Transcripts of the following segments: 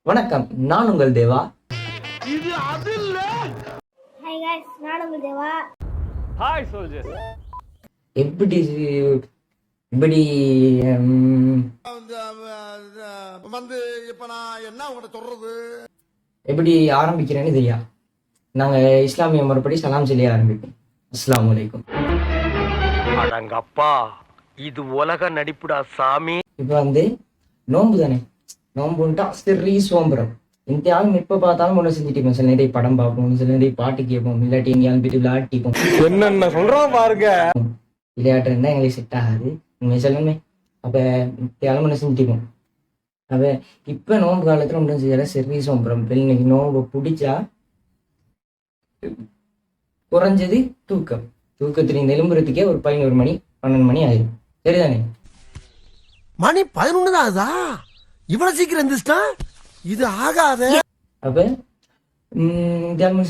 வணக்கம், நான் உங்கள் தேவா. இது அது இல்ல. ஹாய் गाइस, நான் உங்கள் தேவா. Hi soldier. எப்படி இப்படி வந்து இப்ப நான் என்ன உங்கள்கிட்ட சொல்றது? எப்படி ஆரம்பிக்கிறேன்னு தெரியா. நாங்க இஸ்லாமிய முறைப்படி சலாம் சொல்லி ஆரம்பிப்போம். அஸ்ஸலாமு அலைக்கும். அடங்கப்பா, இது உலக நடிப்புடா சாமி. இப்ப வந்து நோன்பு தானே, நோன்புன்ட்டா சரி சோம்பரம். எந்தையாலும் எப்ப பார்த்தாலும் ஒண்ணு செஞ்சுட்டு இருப்போம். சில நேரம் படம் பார்ப்போம், சில நேரம் பாட்டு கேட்போம், இல்லாட்டி எங்கேயாலும் போயிட்டு விளையாட்டிப்போம். என்னென்ன சொல்றோம் பாருங்க. விளையாட்டு இருந்தா எங்களுக்கு செட் ஆகாது உண்மை சொல்லணுமே. அப்ப எந்தையாலும் ஒண்ணு செஞ்சுட்டு இருப்போம். அப்ப இப்ப நோன்பு காலத்துல ஒன்றும் செய்யல, சரி சோம்பரம். இன்னைக்கு நோன்பு பிடிச்சா குறைஞ்சது தூக்கத்திலிருந்து எழும்புறதுக்கே ஒரு 11 மணி 12 மணி ஆயிடும். சரிதானே? மணி 11 தான் ஆகுதா? இவ்வளவு சீக்கிரம் எந்திரிச்சிட்டா? இது ஆகாத. அப்ப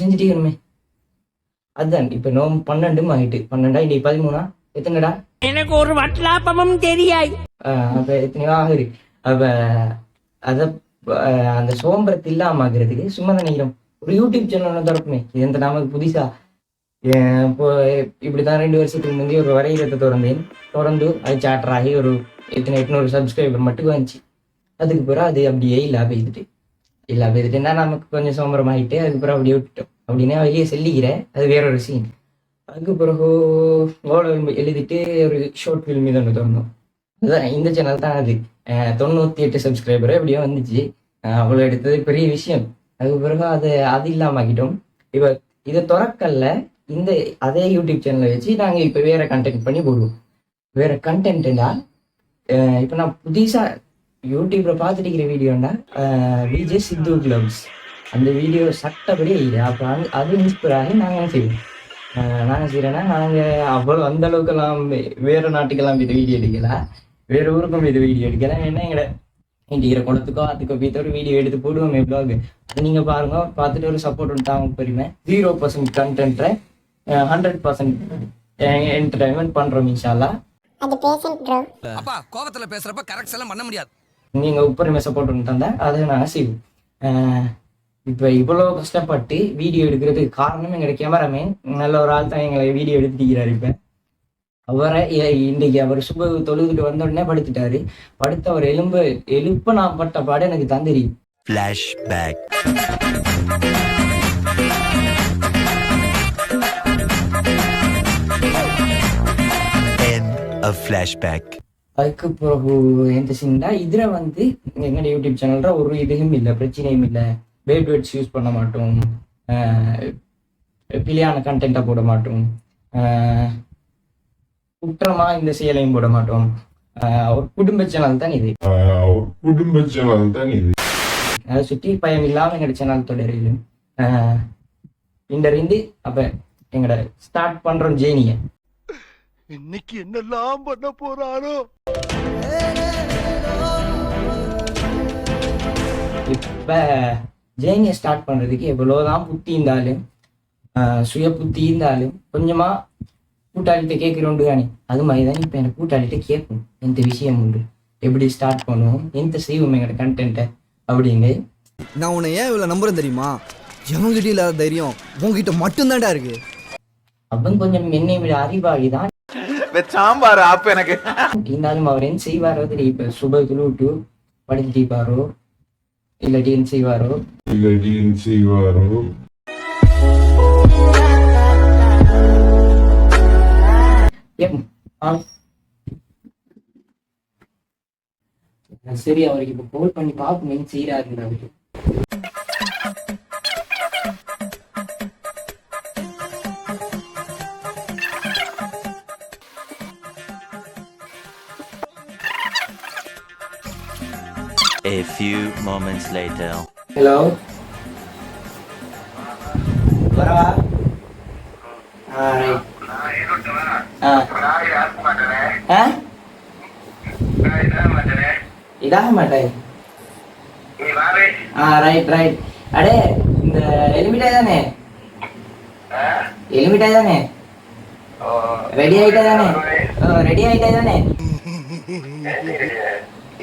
செஞ்சுட்டே இருக்கணுமே. அதுதான் இப்ப நோம்பு 12 ஆகிட்டு. 12 இன்னைக்கு 13 எத்தனைடா? எனக்கு ஒரு வட்டலாப்பமும் தெரியாது. அப்ப எத்தனையோ ஆகுது. அப்ப அத அந்த சோம்பரத்து இல்லாம ஆகுறதுக்கு சும்மா நினைக்கிறோம் ஒரு யூடியூப் சேனல் திறப்புமே. இது எந்த நமக்கு புதுசா இப்போ இப்படிதான் 2 வருஷத்துக்கு முந்தைய ஒரு வரைகிறத திறந்து அது சாட்டர் ஆகி ஒரு 800 சப்ஸ்கிரைபர் மட்டும் வந்துச்சு. அதுக்கு பிறகு அது அப்படியே இல்லா போயிட்டுன்னா நமக்கு கொஞ்சம் சோம்பரம் ஆகிட்டு அதுக்கப்புறம் அப்படியே விட்டுட்டோம். அப்படின்னா வெளியே செல்லிக்கிறேன், அது வேற ஒரு சீன். அதுக்கு பிறகு எழுதிட்டு ஒரு ஷார்ட் ஃபில்ம் இது ஒன்று திறந்தோம். அதுதான் இந்த சேனல் தான். அது 98 சப்ஸ்கிரைபர் எப்படியோ வந்துச்சு. அவ்வளோ எடுத்தது பெரிய விஷயம். அதுக்கு பிறகு அது இல்லாம ஆக்கிட்டோம். இப்ப இதை திறக்கல்ல இந்த அதே யூடியூப் சேனலை வச்சு நாங்கள் இப்போ வேற கண்டென்ட் பண்ணி போடுவோம். வேற கண்டென்ட்னா இப்போ நான் புதுசா யூடியூப்ல பார்த்துட்டு இருக்கிற வீடியோன்னா விஜய் சித்து கிளப்ஸ் அந்த வீடியோ சட்டப்படி இல்லை. அப்போ அது இன்ஸ்பயர் ஆகி நாங்கள் என்ன செய்வோம். நாங்கள் செய்யறோன்னா நாங்கள் அவ்வளோ அந்த அளவுக்கெல்லாம் வேற நாட்டுக்கெல்லாம் இது வீடியோ எடுக்கலாம், வேற ஊருக்கும் இது வீடியோ எடுக்கலாம். ஏன்னா எங்களை இண்டிகிற குளத்துக்கோ அதுக்கோ போய்த்து ஒரு வீடியோ எடுத்து போடுவோம் ப்ளாக். அது நீங்கள் பாருங்க, பார்த்துட்டு ஒரு சப்போர்ட் வந்துட்டாங்க பெருமை. 0% கண்டென்ட்டை 100% என்டர்டைன்மெண்ட் பண்றோம் இன்ஷால்லா. அது பேஷண்ட் ப்ரோ. அப்பா கோவத்துல பேசுறப்ப கரெக்ட்ஸ் எல்லாம் பண்ண முடியாது. நீங்க உப்பரிமை சப்போர்ட் பண்ணி தந்தா அதை நாங்கள் செய்வோம். இப்போ இவ்வளோ கஷ்டப்பட்டு வீடியோ எடுக்கிறதுக்கு காரணம் எங்களோட கேமராமேன் நல்ல ஒரு ஆள் தான் எங்களை வீடியோ எடுத்துக்கிறாரு. இப்போ அவரை இன்னைக்கு அவர் சுப தொழுதுட்டு வந்த உடனே படுத்துட்டாரு. படுத்து அவர் எழுப்ப நான் பட்ட பாடு எனக்கு தான் தெரியும். ஃபிளாஷ்பேக். ஃபிளாஷ்பேக். அதுக்கு பிறகு எந்த சீன்டா இதுல வந்து எங்களோட யூடியூப் சேனல்ல ஒரு இதுவும் இல்லை, பிரச்சனையும் இல்லை. பேட் வேர்ட்ஸ் யூஸ் பண்ண மாட்டோம், பிள்ளையான கண்டென்ட்டை போட மாட்டோம், குற்றமா இந்த செயலையும் போட மாட்டோம். ஒரு குடும்ப சேனல் தான் இது. அதை சுற்றி பயம் இல்லாம எங்களோட சேனல் தொடரிலும் இந்த அப்ப எங்களோட ஸ்டார்ட் பண்றோம் ஜேர்னியை. இன்னைக்கு என்னெல்லாம் பண்ண போறாரோ. இப்ப ஜேர்னியை ஸ்டார்ட் பண்றதுக்கு எவ்வளவுதான் புத்தி இருந்தாலும் சுய புத்தி இருந்தாலும் கொஞ்சமா கூட்டாளிகிட்ட கேட்கிறோண்டு தானே. அது மாதிரிதான் இப்ப எனக்கு கூட்டாளிகிட்ட கேட்கும் எந்த விஷயம் உண்டு, எப்படி ஸ்டார்ட் பண்ணுவோம், எந்த செய்வோம் எங்களோட கண்டென்ட்டை அப்படின்னு. நான் உன்னை ஏன் இவ்வளவு நம்புறேன் தெரியுமா? எவங்கிட்ட இல்லாத தைரியம் உங்ககிட்ட மட்டும்தான்டா இருக்கு. அவன் கொஞ்சம் என்னை விட அறிவாகிதான் சாம்பார் ஆப் எனக்கு. இருந்தாலும் அவர் என்ன செய்வாரோ தெரியும். இப்ப சுபத்துல விட்டு படிச்சுட்டிப்பாரோ இல்லாட்டி என்ன செய்வாரோ. சரி, அவருக்கு இப்ப கால் பண்ணி பார்ப்போம் என்ன செய்யறாருன்னு. அவருக்கு A few moments later. Hello, வரவா? ரைட். இதாக மாட்டேன். ரைட். அடே இந்த எலுமிட்டாய் தானே? எலுமிட்டாய் தானே? ரெடி ஆயிட்டா தானே?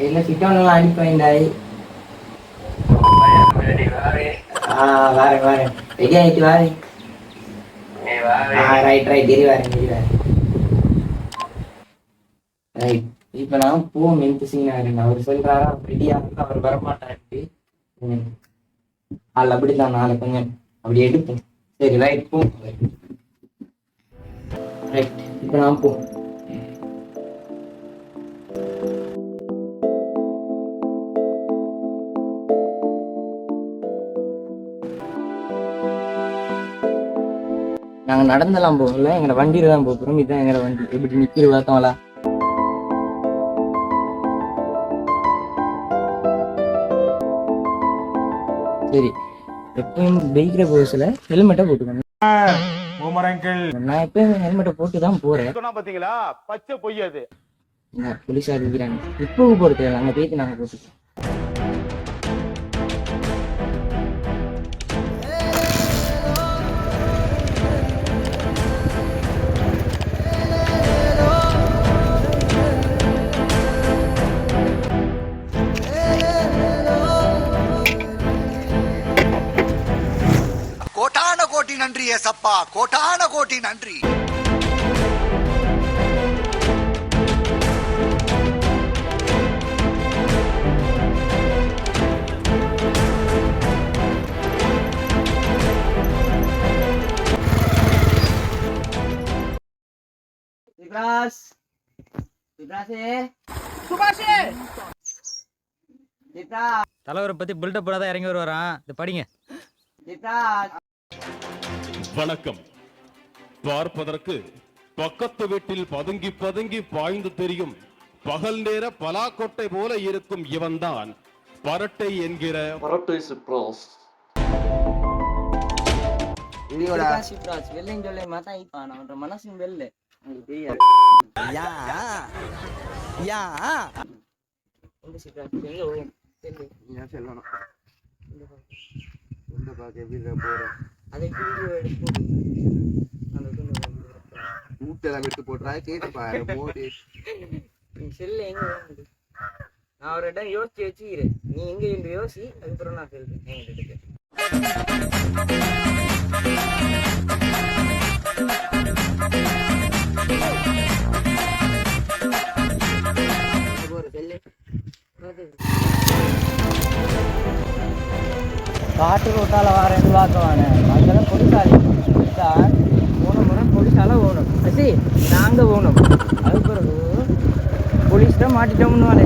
இல்ல சிட்டோன்லாம் அடிப்பேன்டாய். வாரேன் ரெடி ஆயிட்டு வாரேன். ரைட் இரு வாரேன். ரைட் இப்ப நான் போவோம் மென்த் சீன் அவர் சொல்றாரா ரெடியா அவர் வரமாட்டாரு. ஆள் அப்படிதான் நாளை கொஞ்சம் அப்படி எடுப்போம். சரி ரைட் போ. ரைட் இப்ப நான் போ. நாங்க நடந்தெல்லாம் போகல, எங்களை வண்டியில தான் போகிறோம். இதுதான் எங்களை வண்டி. எப்படி நிக்கிற பார்த்தோம்ல. சரி எப்பயும் பைக்ல போகல ஹெல்மெட்டை போட்டுக்கணும். நான் எப்பயும் ஹெல்மெட்டை போட்டு தான் போறேன். பாத்தீங்களா பச்சை பொய்யாது. போலீஸா இருக்கிறாங்க இப்போ போறது அங்க போயிட்டு நாங்க போட்டுக்கோம். கோட்டான கோட்டி நன்றி ஏசப்பா, கோட்டான கோட்டி நன்றி. தலைவரை பத்தி பில்டப் பண்ணாதான் இறங்கி வருவாராம். இது படிங்க. வணக்கம். பார்ப்பதற்கு பக்கத்து வீட்டில் பதுங்கி பதுங்கி பாய்ந்து தெரியும் பகல் நேர பலாக்கொட்டை போல இருக்கும் இவன்தான் பரட்டை என்கிற பரட்டை சிப்ராஸ். மனசு வெள்ள தெரியாது. நான் ஒரு இடம் யோசிச்சு வச்சுக்கிறேன். நீ எங்க என்று யோசி, அதுக்கப்புறம் நான் சொல்றேன். காட்டு ரோட்டால வரேன்னு பார்க்கவானே அதெல்லாம் கொடுத்தாரு. போன முறை போலீஸால ஓடும். சரி நாங்க ஓணும். அது பிறகு போலீஸ் தான் மாட்டிட்டோம்னு வானே.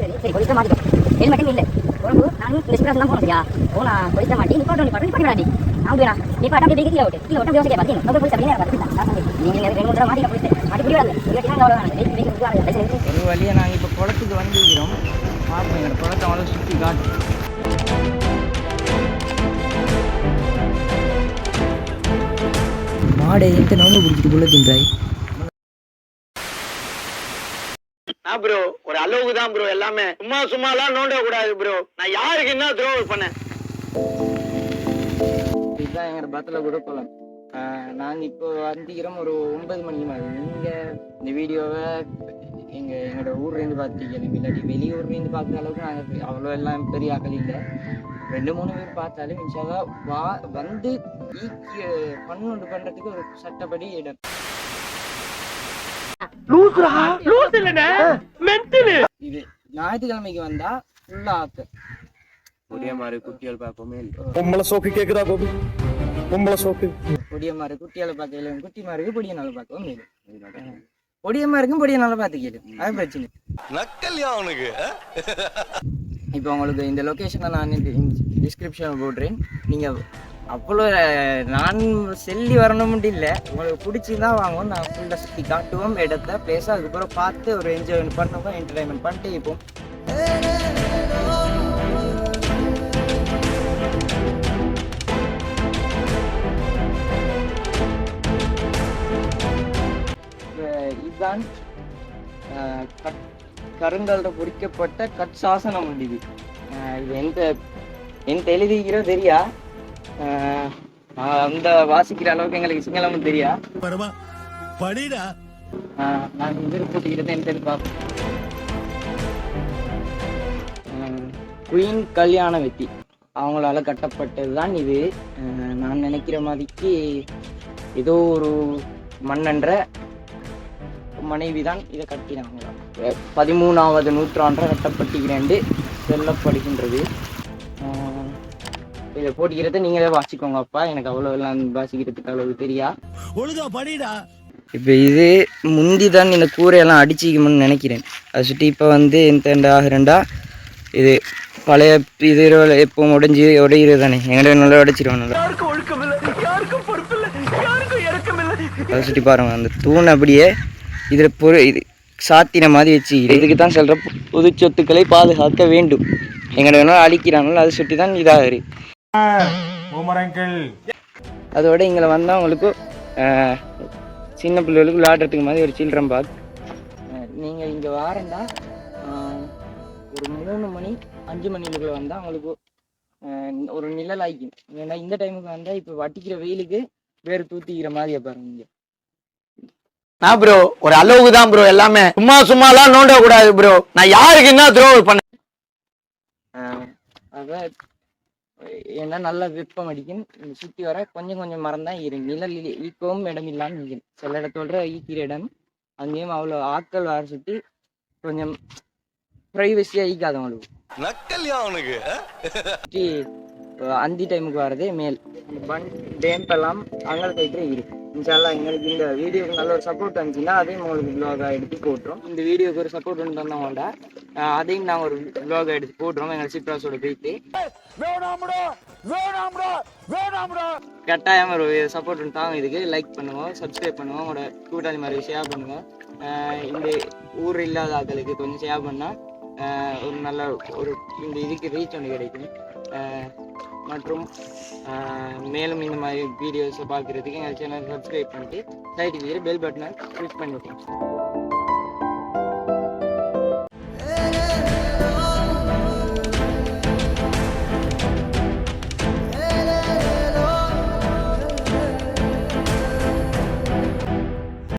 சரி போலீஸ் தான் மாட்டிட்டோம். ஹெல்மெட்டும் இல்லை. உடம்பு நானும் இந்த ஸ்பிராஸ் தான் போனோம். சரியா போனா போலீஸ் தான் மாட்டி நிப்பாட்டி நான் போயிடா நீ பாட்டா அப்படியே கீழே விட்டு கீழே விட்டு யோசிக்க பார்த்தீங்க நம்ம போலீஸ் அப்படியே பார்த்துட்டேன். நீங்க 2 3 மாட்டிக்க போலீஸ் மாட்டி புரியாது. ஒரு வழியா நாங்க இப்ப குளத்துக்கு வந்துக்கிறோம். பார்ப்போம் எங்க குளத்தை அவ்வளவு சுற்றி காட்டு. மாடை எந்த நோங்க பிடிச்சிட்டு போல தின்றாய். ப்ரோ ஒரு அளவுக்கு தான் ப்ரோ எல்லாமே. சும்மா எல்லாம் நோண்ட கூடாது ப்ரோ. நான் யாருக்கு என்ன துரோகம் பண்ணேன்? இதுதான் எங்க பத்துல கூட போலாம். நாங்க இப்போ வந்துக்கிறோம் ஒரு 9 மணிக்கு மாதிரி. நீங்க இந்த வீடியோவை எங்களோட ஊர்ல இருந்து பார்த்துருக்கீங்க. இல்லாட்டி வெளியூர்ல இருந்து பார்க்குற அளவுக்கு நாங்கள் அவ்வளோ எல்லாம் பெரிய ஆக்கள் இல்லை. 2-3 பேர் பார்த்தாலும் இன்ஷால்லா வந்து பண்ணு பண்றதுக்கு ஒரு சட்டப்படி இடம். இது ஞாயிற்றுக்கிழமைக்கு வந்தா ஃபுல்லா ஆக்கு ஒரே மாதிரி குட்டியால் பார்ப்போமே. பொம்பளை சோக்கு கேக்குதா கோபி? பொம்பளை சோக்கு பொடிய மாதிரி குட்டியால பார்க்கல, குட்டி மாதிரி பொடிய நாள் பார்க்கவும் பொடியமா இருக்கும். பொடிய நாள் பார்த்து கேளு, அது பிரச்சனை. நக்கல்யா அவனுக்கு. இப்போ உங்களுக்கு இந்த லொக்கேஷனை நான் டிஸ்கிரிப்ஷனில் போடுறேன். நீங்கள் அவ்வளோ நான் செல்லி வரணும்னு இல்லை, உங்களுக்கு பிடிச்சிதான் வாங்குவோம். நான் ஃபுல்லாக சுற்றி காட்டுவோம் இடத்த பிளேஸாக. அதுக்கப்புறம் பார்த்து ஒரு என்ஜாய் பண்ணுவோம், என்டர்டைன்மெண்ட் பண்ணிட்டு இருப்போம். இதுதான் கருங்கல்ல பொறிக்கப்பட்ட கட்சாசனம் உண்டு. இது எந்த எழுதிக்கிறோ தெரியா, அந்த வாசிக்கிற அளவுக்கு எங்களுக்கு சிங்களமும் தெரியா. நான் விருப்பத்துக்கிறத என் பார்ப்போம். குயின் கல்யாணவதி அவங்களால கட்டப்பட்டது தான் இது. நான் நினைக்கிற மாதிரிக்கு ஏதோ ஒரு மன்னன்ற மனைவி தான் இதை கட்டினாங்க. 13வது நூற்றாண்டில் கட்டப்பட்டுகிறேன் சொல்லப்படுகின்றது. இதை போட்டிக்கிறத நீங்களே வாசிக்கோங்க அப்பா, எனக்கு அவ்வளோ எல்லாம் வாசிக்கிறதுக்கு அவ்வளவு தெரியா. இப்போ இது முந்தி தான் இந்த கூரையெல்லாம் அடிச்சிக்கணும்னு நினைக்கிறேன். அதை சுற்றி இப்போ வந்து எந்த ஆகிறேன்டா இது பழைய இது எப்போ உடையிறது தானே, எங்கள்கிட்ட நல்லா உடைச்சிருவாங்க நல்லா. அதை சுற்றி பாருங்க அந்த தூண் அப்படியே இதில் இது சாத்தின மாதிரி வச்சு இதுக்கு தான் சொல்கிற பொது சொத்துக்களை பாதுகாக்க வேண்டும். எங்கள்கிட்ட வேணாலும் அழிக்கிறாங்களோ அதை சுற்றி தான் இதாகுது. அதோட இங்கே வந்தால் உங்களுக்கு சின்ன பிள்ளைகளுக்கு விளையாடுறதுக்கு மாதிரி ஒரு சில்ட்ரன் பார்க். நீங்கள் இங்கே வாரண்டா ஒரு 3 மணி 5 மணிக்குள்ளே வந்தால் உங்களுக்கு ஒரு நிழல் ஆகிக்கும். ஏன்னா இந்த டைமுக்கு வந்தால் இப்போ வட்டிக்கிற வெயிலுக்கு வேறு தூத்திக்கிற மாதிரியே பாருங்க. இங்கே நான் ப்ரோ ஒரு அளவுக்கு தான் ப்ரோ எல்லாமே, சும்மாலாம் நோண்ட கூடாது ப்ரோ. நான் யாருக்கு என்ன துரோகம் பண்ண அதான் ஏன்னா நல்லா வெப்பம் அடிக்கும். சுற்றி வர கொஞ்சம் மரம் தான் இருக்கு, நிழல் ஈக்கவும் இடம் இல்லாமல் நிற்கும். சில இடத்தோட ஈக்கிற இடம் அங்கேயும் அவ்வளோ ஆட்கள் வர சுற்றி கொஞ்சம் ப்ரைவசியாக ஈக்காதவங்களுக்கு சுற்றி அந்தி டைமுக்கு வரதே மேல் டேம்ப் எல்லாம் அங்கே போயிட்டு இருக்கு. இன்ஷால்லா எங்களுக்கு இந்த வீடியோக்கு நல்ல ஒரு சப்போர்ட் வந்துச்சுன்னா அதையும் உங்களுக்கு விலாகாக எடுத்து போட்டுரும். இந்த வீடியோக்கு ஒரு சப்போர்ட் வந்து தந்தவங்கள்ட அதையும் நாங்கள் ஒரு விலாகாக எடுத்து போட்டுருவோம். எங்கள் சிப்ராஸோட போயிட்டு கட்டாயம் ஒரு சப்போர்ட் வந்து தாங்க. இதுக்கு லைக் பண்ணுவோம், சப்ஸ்கிரைப் பண்ணுவோம், உங்களோட கூட்டாளி மாதிரி ஷேர் பண்ணுவோம். இந்த ஊர் இல்லாத ஆட்களுக்கு கொஞ்சம் ஷேர் பண்ணால் ஒரு நல்ல ஒரு இந்த இதுக்கு ரீச் ஒன்று கிடைக்கும். மற்றும் மேலும் இந்த மாதிரி வீடியோஸை பார்க்குறதுக்கு எங்கள் சேனல் சப்ஸ்கிரைப் பண்ணிட்டு சைட்டுக்கு பெல் பட்டனை கிளிக் பண்ணிவிட்டோம்.